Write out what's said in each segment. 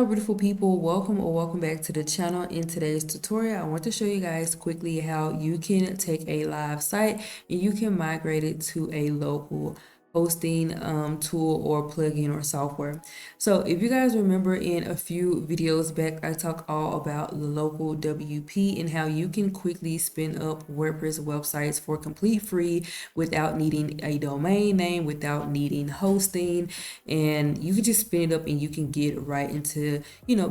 Hello beautiful people, welcome back to the channel. In today's tutorial I want to show you guys quickly how you can take a live site and you can migrate it to a local hosting tool or plugin or software. So if you guys remember, in a few videos back I talked all about the local WP and how you can quickly spin up WordPress websites for complete free without needing a domain name, without needing hosting, and you can just spin it up and you can get right into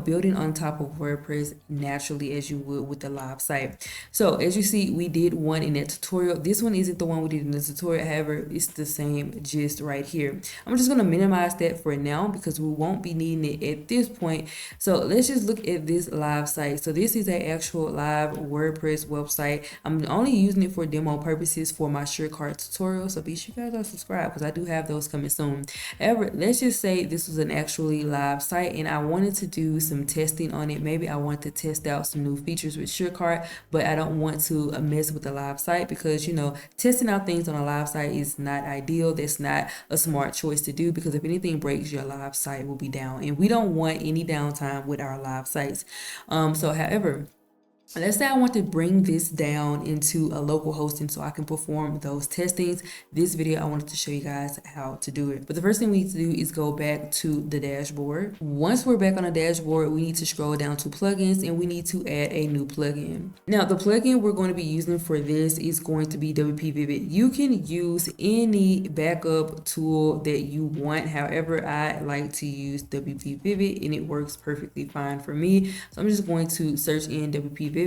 building on top of WordPress naturally as you would with the live site. So as you see, we did one in that tutorial. This one isn't the one we did in the tutorial, however it's the same gist right here. I'm just going to minimize that for now because we won't be needing it at this point. So let's just look at this live site. So this is an actual live WordPress website. I'm only using it for demo purposes for my shortcut tutorial, so be sure you guys are subscribed because I do have those coming soon. However, let's just say this was an actually live site and I wanted to do some testing on it. Maybe I want to test out some new features with shortcut, but I don't want to mess with the live site because testing out things on a live site is not ideal. That's not a smart choice to do because if anything breaks, your live site will be down, and we don't want any downtime with our live sites. However, let's say I want to bring this down into a local hosting so I can perform those testings. This video, I wanted to show you guys how to do it. But the first thing we need to do is go back to the dashboard. Once we're back on the dashboard, we need to scroll down to plugins and we need to add a new plugin. Now, the plugin we're going to be using for this is going to be WPvivid. You can use any backup tool that you want. However, I like to use WPvivid and it works perfectly fine for me. So I'm just going to search in WPvivid.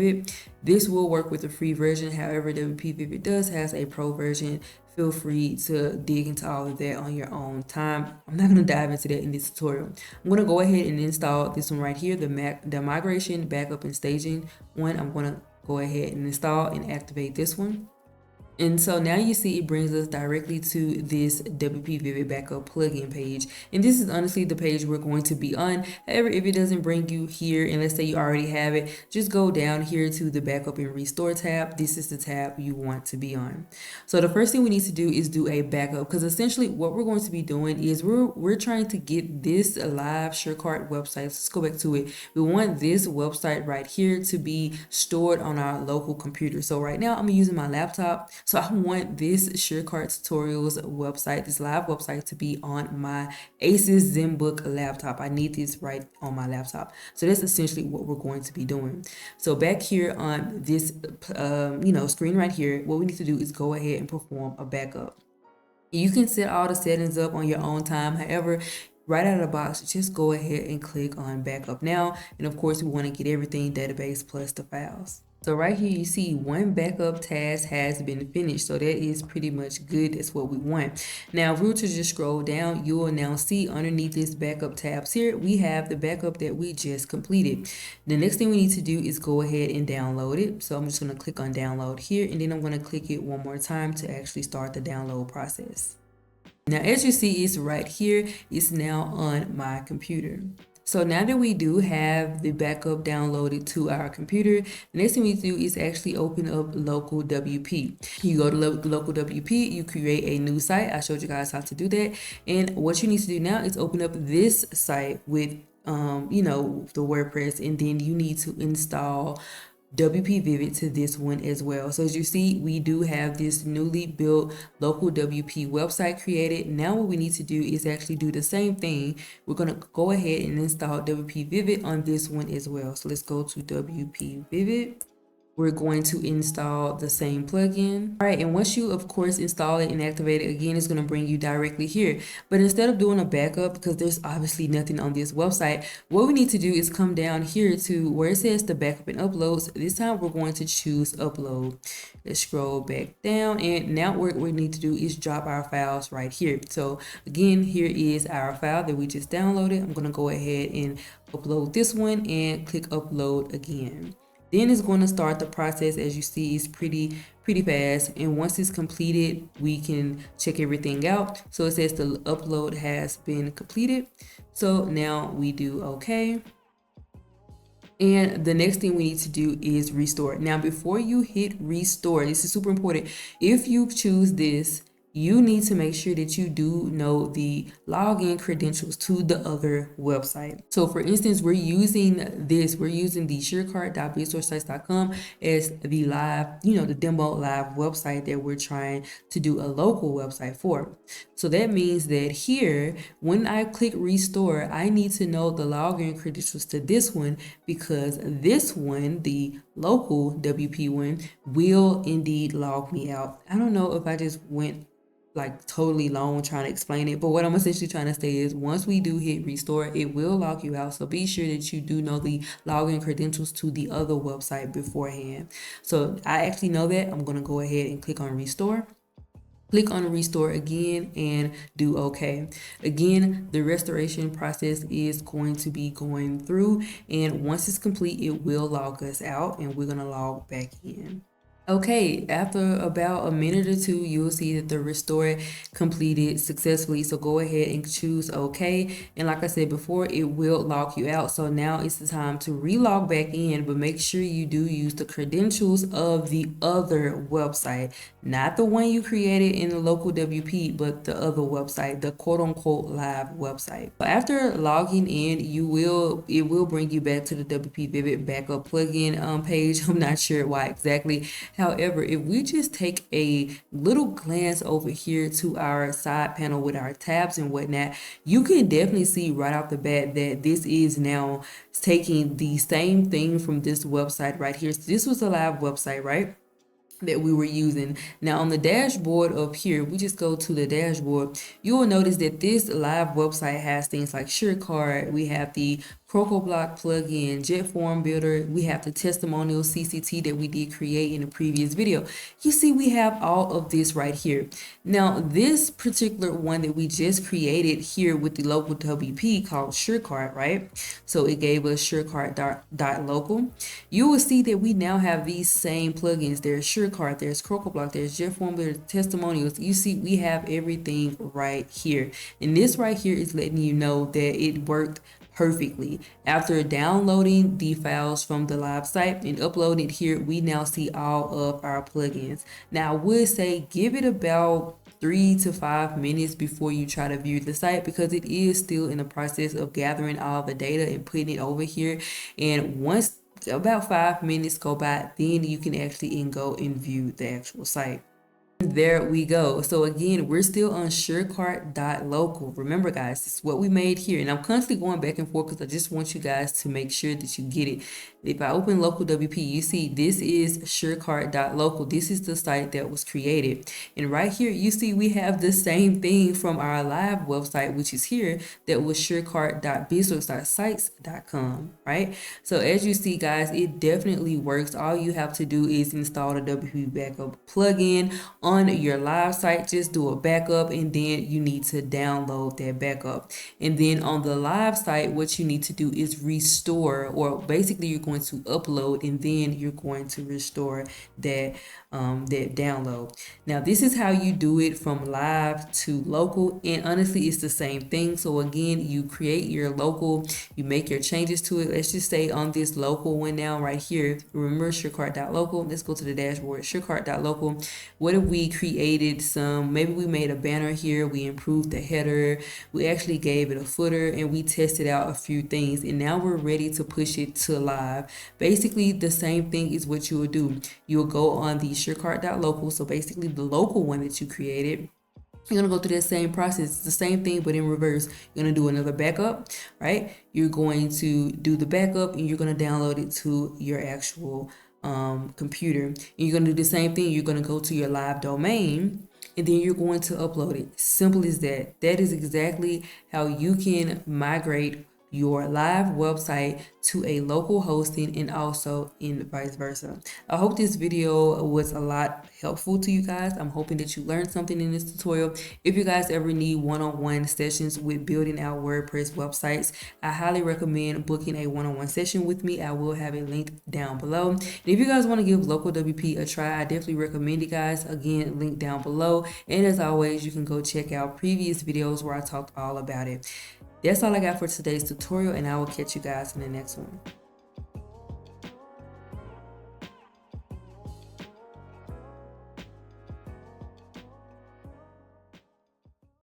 This will work with the free version. However, WPvivid does has a pro version. Feel free to dig into all of that on your own time. I'm not going to dive into that in this tutorial. I'm going to go ahead and install this one right here, the migration, backup, and staging one. I'm going to go ahead and install and activate this one. And so now you see it brings us directly to this WPvivid backup plugin page. And this is honestly the page we're going to be on. However, if it doesn't bring you here, and let's say you already have it, just go down here to the backup and restore tab. This is the tab you want to be on. So the first thing we need to do is do a backup, because essentially what we're going to be doing is we're trying to get this live shortcut website. Let's go back to it. We want this website right here to be stored on our local computer. So right now I'm using my laptop. So I want this shortcut tutorials website, this live website, to be on my Asus ZenBook laptop. I need this right on my laptop. So that's essentially what we're going to be doing. So back here on this, screen right here, what we need to do is go ahead and perform a backup. You can set all the settings up on your own time. However, right out of the box, just go ahead and click on backup now. And of course, we want to get everything database plus the files. So right here, you see one backup task has been finished. So that is pretty much good. That's what we want. Now, if we were to just scroll down, you will now see underneath this backup tabs here, we have the backup that we just completed. The next thing we need to do is go ahead and download it. So I'm just going to click on download here, and then I'm going to click it one more time to actually start the download process. Now, as you see, it's right here. It's now on my computer. So now that we do have the backup downloaded to our computer, the next thing we do is actually open up local WP. You go to local WP, you create a new site. I showed you guys how to do that. And what you need to do now is open up this site with, the WordPress, and then you need to install WPvivid to this one as well. So as you see, we do have this newly built local WP website created. Now what we need to do is actually do the same thing. We're going to go ahead and install WPvivid on this one as well. So let's go to WPvivid. We're going to install the same plugin. All right, and once you, of course, install it and activate it again, it's going to bring you directly here. But instead of doing a backup, because there's obviously nothing on this website, what we need to do is come down here to where it says the backup and uploads. This time we're going to choose upload. Let's scroll back down, and now what we need to do is drop our files right here. So again, here is our file that we just downloaded. I'm going to go ahead and upload this one and click upload again. Then it's going to start the process. As you see, it's pretty fast. And once it's completed, we can check everything out. So it says the upload has been completed. So now we do okay. And the next thing we need to do is restore. Now, before you hit restore, this is super important. If you choose this, you need to make sure that you do know the login credentials to the other website. So for instance, we're using the surecart.bizsourcesites.com as the live, the demo live website that we're trying to do a local website for. So that means that here, when I click restore, I need to know the login credentials to this one, because this one, the local WP one, will indeed log me out. I don't know if I just went like totally long trying to explain it, but what I'm essentially trying to say is once we do hit restore, it will log you out. So be sure that you do know the login credentials to the other website beforehand. So I actually know that. I'm going to go ahead and click on restore. Click on restore again and do OK. Again, the restoration process is going to be going through, and once it's complete, it will log us out and we're going to log back in. Okay, after about a minute or two, you'll see that the restore completed successfully. So go ahead and choose OK. And like I said before, it will log you out. So now it's the time to relog back in, but make sure you do use the credentials of the other website, not the one you created in the local WP, but the other website, the quote unquote live website. But after logging in, it will bring you back to the WPvivid backup plugin page. I'm not sure why exactly. However, if we just take a little glance over here to our side panel with our tabs and whatnot, you can definitely see right off the bat that this is now taking the same thing from this website right here. So this was a live website, right, that we were using. Now on the dashboard up here, we just go to the dashboard, you will notice that this live website has things like SureCart, we have the CrocoBlock plugin, Jet Form Builder, we have the testimonial CCT that we did create in the previous video. You see we have all of this right here. Now this particular one that we just created here with the local WP called SureCart, right? So it gave us SureCart.local. You will see that we now have these same plugins. There's SureCart, there's CrocoBlock, there's Jet Form Builder, testimonials. You see we have everything right here. And this right here is letting you know that it worked perfectly. After downloading the files from the live site and uploading it here, we now see all of our plugins. Now I would say give it about 3 to 5 minutes before you try to view the site, because it is still in the process of gathering all the data and putting it over here. And once about 5 minutes go by, then you can actually go and view the actual site. There we go. So again, we're still on surecart.local. Remember guys, this is what we made here, and I'm constantly going back and forth because I just want you guys to make sure that you get it. If I open local WP, you see this is surecart.local. This is the site that was created, and right here you see we have the same thing from our live website, which is here, that was surecart.bizsourcesites.com, right? So as you see guys, it definitely works. All you have to do is install the WP backup plugin on your live site. Just do a backup, and then you need to download that backup. And then on the live site, what you need to do is restore, or basically you're going to upload and then you're going to restore that download. Now this is how you do it from live to local, and honestly it's the same thing. So again, you create your local, you make your changes to it. Let's just say on this local one now right here, remember surecart.local. Let's go to the dashboard, surecart.local. What if we created maybe we made a banner here, we improved the header, we actually gave it a footer, and we tested out a few things, and now we're ready to push it to live. Basically the same thing is what you will do. You'll go on the surecart.local, so basically the local one that you created. You're going to go through that same process. It's the same thing, but in reverse. You're going to do another backup, right? You're going to do the backup, and you're going to download it to your actual computer. And you're going to do the same thing. You're going to go to your live domain, and then you're going to upload it. Simple as that. That is exactly how you can migrate your live website to a local hosting, and also in vice versa. I hope this video was a lot helpful to you guys. I'm hoping that you learned something in this tutorial. If you guys ever need one-on-one sessions with building out WordPress websites, I highly recommend booking a one-on-one session with me. I will have a link down below. And if you guys want to give local WP a try, I definitely recommend it guys. Again, link down below. And as always, you can go check out previous videos where I talked all about it. That's all I got for today's tutorial, and I will catch you guys in the next one.